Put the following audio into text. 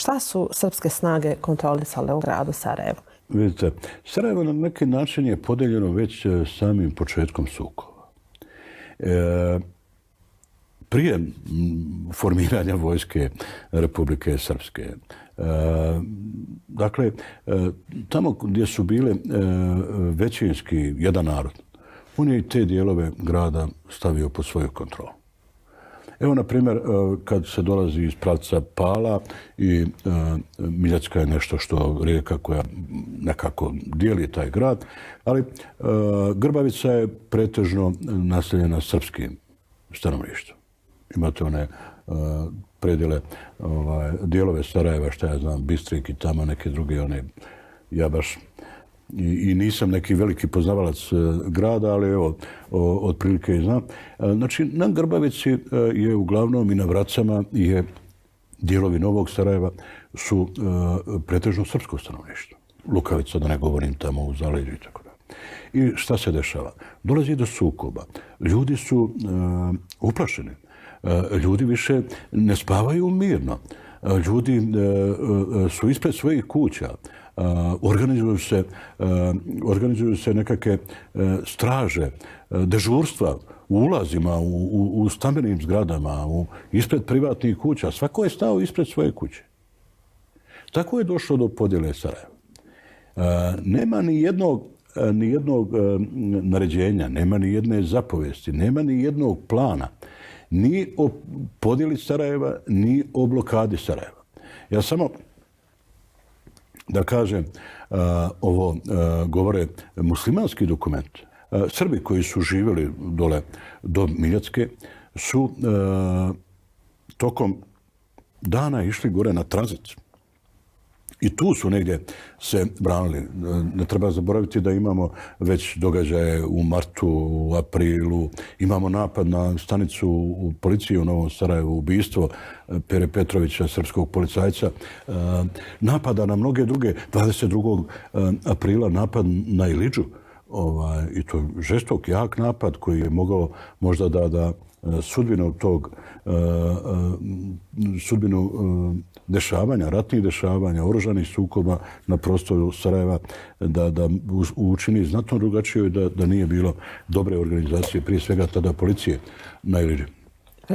Šta su srpske snage kontrolisale u gradu Sarajevo? Vidite, Sarajevo na neki način je podeljeno već samim početkom sukoba. Prije formiranja vojske Republike Srpske. Dakle, tamo gdje su bile većinski jedan narod, on je i te dijelove grada stavio pod svoju kontrolu. Evo, na primjer, kad se dolazi iz pravca Pala i Miljacka je nešto što rijeka koja nekako dijeli taj grad, ali Grbavica je pretežno naseljena srpskim stanovništvom. Imate one predjele, dijelove Sarajeva, šta ja znam, Bistrik i tamo neke druge, ja baš i nisam neki veliki poznavalac grada, ali evo, otprilike i znam. Znači, na Grbavici je uglavnom i na Vracama je dijelovi Novog Sarajeva su pretežno srpsko stanovništvo. Lukavica, da ne govorim, tamo u zaleđu i tako da. I šta se dešava? Dolazi do sukoba. Ljudi su uplašeni. Ljudi više ne spavaju mirno. Ljudi su ispred svojih kuća. Organizuju se nekakve straže, dežurstva u ulazima, u stambenim zgradama, ispred privatnih kuća. Svako je stao ispred svoje kuće. Tako je došlo do podjele Sarajeva. Nema ni jednog naređenja, nema ni jedne zapovesti, nema ni jednog plana. Ni o podjeli Sarajeva, ni o blokadi Sarajeva. Ja samo da kažem, ovo govore muslimanski dokument. Srbi koji su živjeli dole do Miljacke su tokom dana išli gore na tranzit. I tu su negdje se branili. Ne treba zaboraviti da imamo već događaje u martu, u aprilu. Imamo napad na stanicu u policiji u Novom Sarajevu, ubistvo Pere Petrovića, srpskog policajca. Napada na mnoge druge. 22. aprila napad na Ilidžu. I to je žestok, jak napad koji je mogao možda da sudbinu dešavanja, ratnih dešavanja, oružanih sukoba na prostoru Sarajeva da učini znatno drugačije i da nije bilo dobre organizacije, prije svega tada policije na Ilidži.